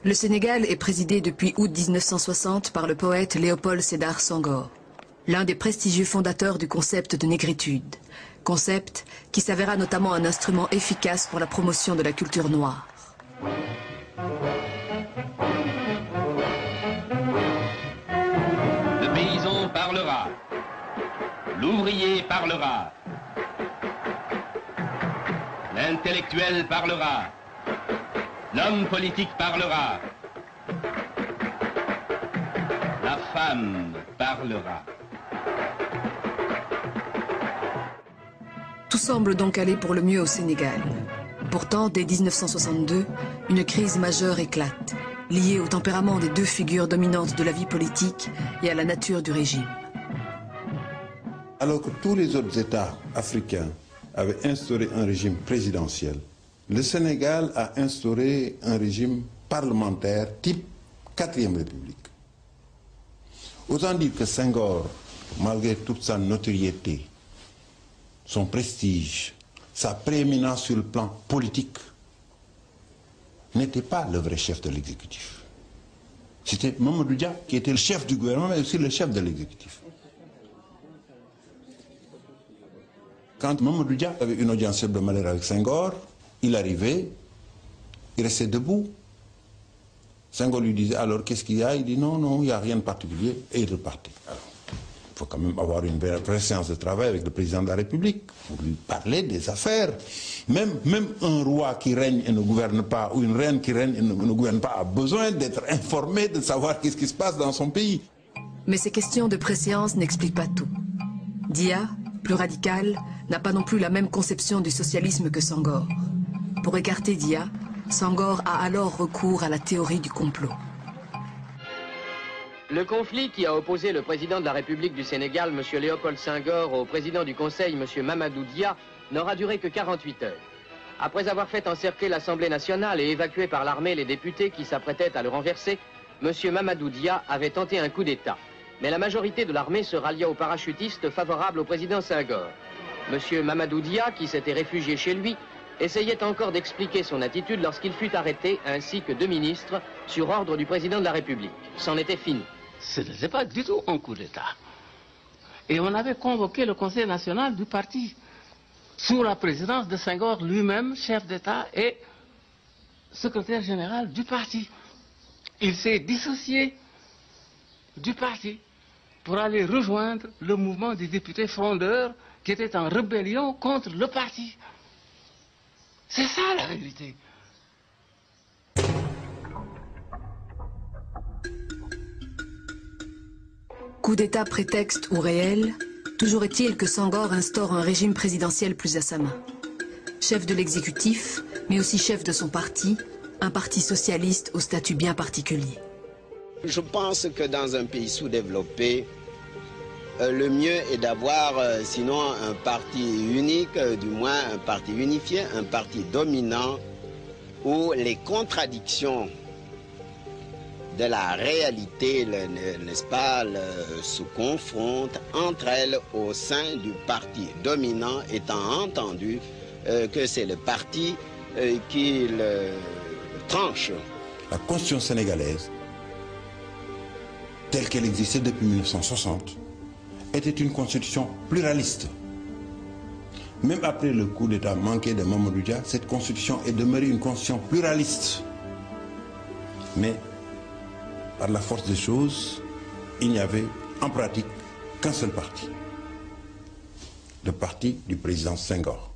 Le Sénégal est présidé depuis août 1960 par le poète Léopold Sédar Senghor, l'un des prestigieux fondateurs du concept de négritude, concept qui s'avéra notamment un instrument efficace pour la promotion de la culture noire. Le paysan parlera, l'ouvrier parlera, l'intellectuel parlera, l'homme politique parlera, la femme parlera. Tout semble donc aller pour le mieux au Sénégal. Pourtant, dès 1962, une crise majeure éclate, liée au tempérament des deux figures dominantes de la vie politique et à la nature du régime. Alors que tous les autres États africains avaient instauré un régime présidentiel, le Sénégal a instauré un régime parlementaire type 4e République. Autant dire que Senghor, malgré toute sa notoriété, son prestige, sa prééminence sur le plan politique, n'était pas le vrai chef de l'exécutif. C'était Mamadou Dia qui était le chef du gouvernement, mais aussi le chef de l'exécutif. Quand Mamadou Dia avait une audience hebdomadaire avec Senghor, il arrivait, il restait debout. Senghor lui disait alors qu'est-ce qu'il y a? Il dit non, non, il n'y a rien de particulier, et il repartait. Alors, il faut quand même avoir une vraie séance de travail avec le président de la République pour lui parler des affaires. Même un roi qui règne et ne gouverne pas, ou une reine qui règne et ne gouverne pas, a besoin d'être informé, de savoir qu'est-ce qui se passe dans son pays. Mais ces questions de préséance n'expliquent pas tout. Dia, plus radical, n'a pas non plus la même conception du socialisme que Senghor. Pour écarter Dia, Senghor a alors recours à la théorie du complot. Le conflit qui a opposé le président de la République du Sénégal, M. Léopold Senghor, au président du Conseil, M. Mamadou Dia, n'aura duré que 48 heures. Après avoir fait encercler l'Assemblée nationale et évacuer par l'armée les députés qui s'apprêtaient à le renverser, M. Mamadou Dia avait tenté un coup d'État. Mais la majorité de l'armée se rallia aux parachutistes favorables au président Senghor. M. Mamadou Dia, qui s'était réfugié chez lui, essayait encore d'expliquer son attitude lorsqu'il fut arrêté, ainsi que 2 ministres, sur ordre du président de la République. C'en était fini. Ce n'était pas du tout un coup d'État. Et on avait convoqué le Conseil national du parti, sous la présidence de Senghor lui-même, chef d'État et secrétaire général du parti. Il s'est dissocié du parti pour aller rejoindre le mouvement des députés frondeurs qui étaient en rébellion contre le parti. C'est ça la vérité. Coup d'État prétexte ou réel, toujours est-il que Senghor instaure un régime présidentiel plus à sa main. Chef de l'exécutif, mais aussi chef de son parti, un parti socialiste au statut bien particulier. Je pense que dans un pays sous-développé, le mieux est d'avoir, sinon un parti unique, du moins un parti unifié, un parti dominant, où les contradictions de la réalité, n'est-ce pas, se confrontent entre elles au sein du parti dominant, étant entendu que c'est le parti qui le tranche. La Constitution sénégalaise, telle qu'elle existait depuis 1960, était une constitution pluraliste. Même après le coup d'État manqué de Mamadou Dia, cette constitution est demeurée une constitution pluraliste. Mais par la force des choses, il n'y avait en pratique qu'un seul parti, le parti du président Senghor.